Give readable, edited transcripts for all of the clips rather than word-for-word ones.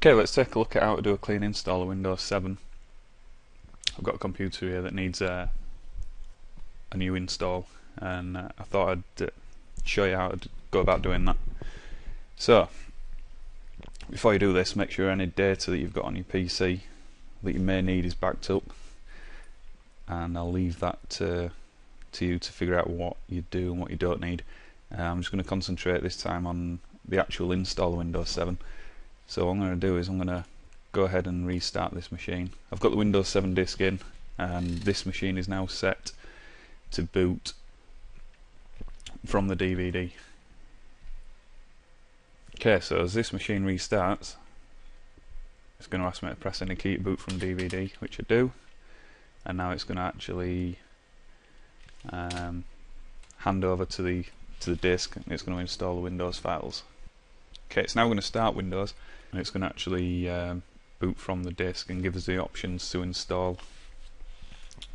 Okay, let's take a look at how to do a clean install of Windows 7. I've got a computer here that needs a new install, and I thought I'd show you how to go about doing that. So, before you do this, make sure any data that you've got on your PC that you may need is backed up, and I'll leave that to you to figure out what you do and what you don't need. I'm just going to concentrate this time on the actual install of Windows 7. So what I'm going to do is I'm going to go ahead and restart this machine. I've got the Windows 7 disk in, and this machine is now set to boot from the DVD. Okay, so as this machine restarts, it's going to ask me to press any key to boot from DVD, which I do, and now it's going to actually hand over to the disk, and it's going to install the Windows files. Okay, it's now going to start Windows, and it's going to actually boot from the disk and give us the options to install.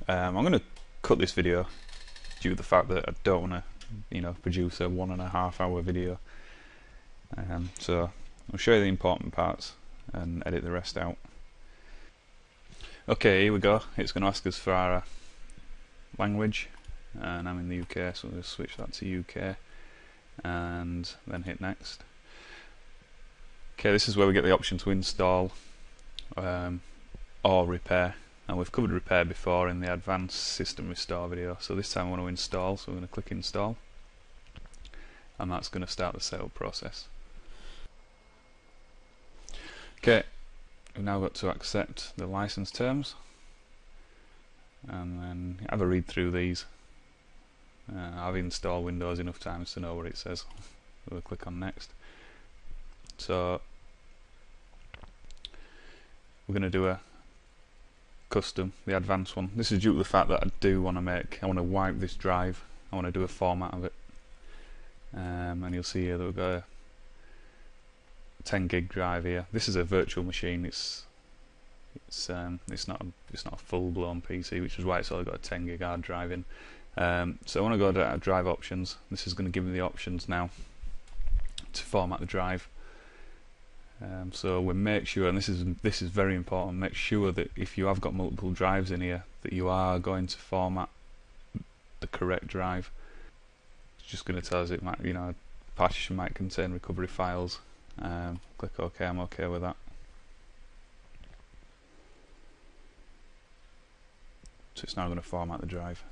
I'm going to cut this video due to the fact that I don't want to, produce a 1.5 hour video. So I'll show you the important parts and edit the rest out. Okay, here we go. It's going to ask us for our language, and I'm in the UK, so we'll just switch that to UK and then hit next. Okay, this is where we get the option to install or repair. And we've covered repair before in the advanced system restore video, so this time I want to install, so we're going to click install, and that's going to start the setup process. Okay, we've now got to accept the license terms, and then have a read through these. I've installed Windows enough times to know what it says. We'll click on next. So we're going to do a custom, the advanced one. This is due to the fact that I want to wipe this drive. I want to do a format of it, and you'll see here that we've got a 10 gig drive here. This is a virtual machine. It's not a full-blown PC, which is why it's only got a 10 gig hard drive in. So I want to go to drive options. This is going to give me the options now to format the drive. So we make sure, and this is very important, make sure that if you have got multiple drives in here, that you are going to format the correct drive. It's just going to tell us it might, partition might contain recovery files. Click OK. I'm OK with that. So it's now going to format the drive.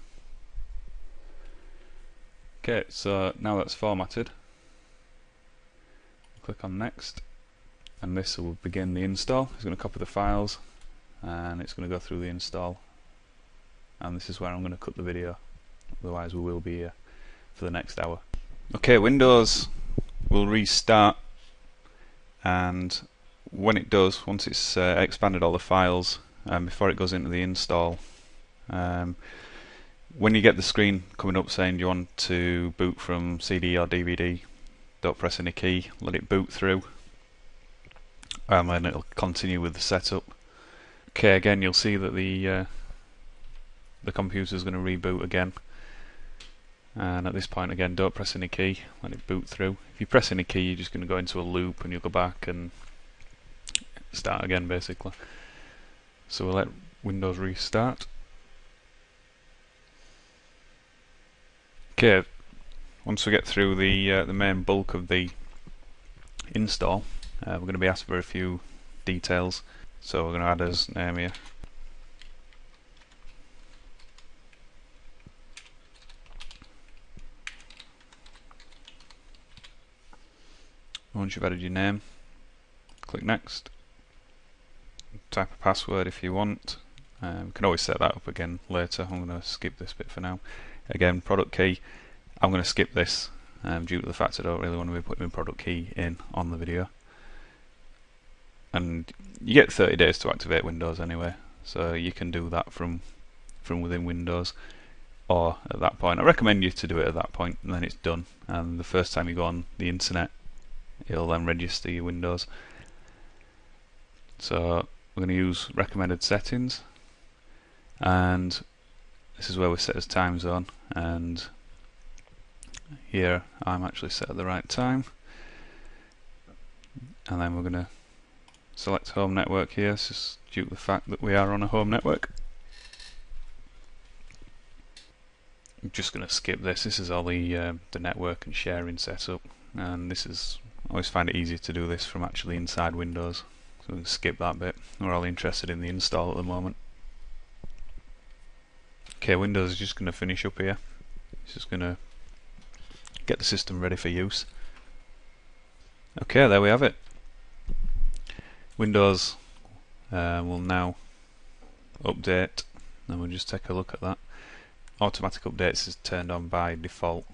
Okay, so now that's formatted, click on next, and this will begin the install. It's going to copy the files, and it's going to go through the install, and this is where I'm going to cut the video, otherwise we will be here for the next hour. Okay, Windows will restart, and when it does, once it's expanded all the files, before it goes into the install, when you get the screen coming up saying you want to boot from CD or DVD, don't press any key, let it boot through, and then it'll continue with the setup. Okay, again you'll see that the computer is going to reboot again, and at this point again don't press any key, let it boot through. If you press any key, you're just going to go into a loop and you'll go back and start again basically. So we'll let Windows restart. Okay, once we get through the main bulk of the install, we're going to be asked for a few details. So we're going to add as name here. Once you've added your name, click next. Type a password if you want. You can always set that up again later. I'm going to skip this bit for now. Again, product key, I'm going to skip this due to the fact I don't really want to be putting my product key in on the video. And you get 30 days to activate Windows anyway, so you can do that from within Windows, or at that point. I recommend you to do it at that point, and then it's done. And the first time you go on the internet, it'll then register your Windows. So we're going to use recommended settings, and this is where we set as time zone, and here I'm actually set at the right time, and then we're going to select home network here, it's just due to the fact that we are on a home network. I'm just going to skip this. This is all the network and sharing setup, and this is, I always find it easier to do this from actually inside Windows, so we can skip that bit. We're all interested in the install at the moment. Okay, Windows is just going to finish up here. It's just going to get the system ready for use. Okay, there we have it. Windows will now update, and we'll just take a look at that. Automatic updates is turned on by default,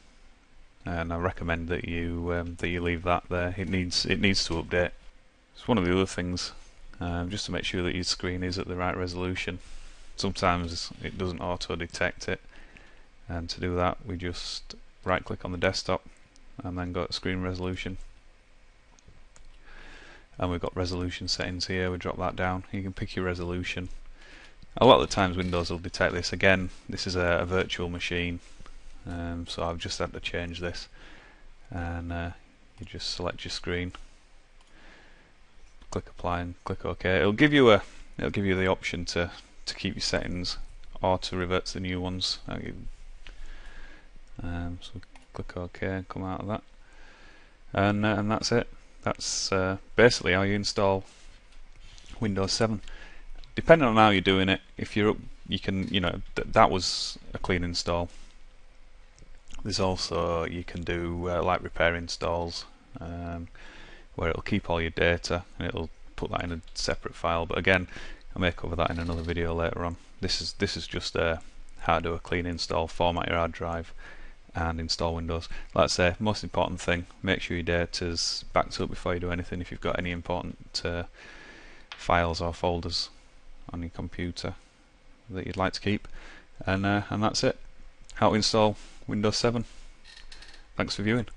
and I recommend that you leave that there. It needs to update. It's one of the other things, just to make sure that your screen is at the right resolution. Sometimes it doesn't auto detect it, and to do that we just right click on the desktop and then go to screen resolution, and we've got resolution settings here. We drop that down. You can pick your resolution. A lot of the times Windows will detect this. Again, this is a virtual machine, so I've just had to change this, and you just select your screen, click apply and click OK. It'll give you the option to keep your settings or to revert to the new ones. So click OK and come out of that, and that's it. That's basically how you install Windows 7. Depending on how you're doing it, if you're up, you can, that was a clean install. There's also, you can do like repair installs, where it'll keep all your data and it'll put that in a separate file. But again, I may cover that in another video later on. This is just how to do a clean install, format your hard drive, and install Windows. Like I say, most important thing: make sure your data's backed up before you do anything. If you've got any important files or folders on your computer that you'd like to keep, and that's it. How to install Windows 7. Thanks for viewing.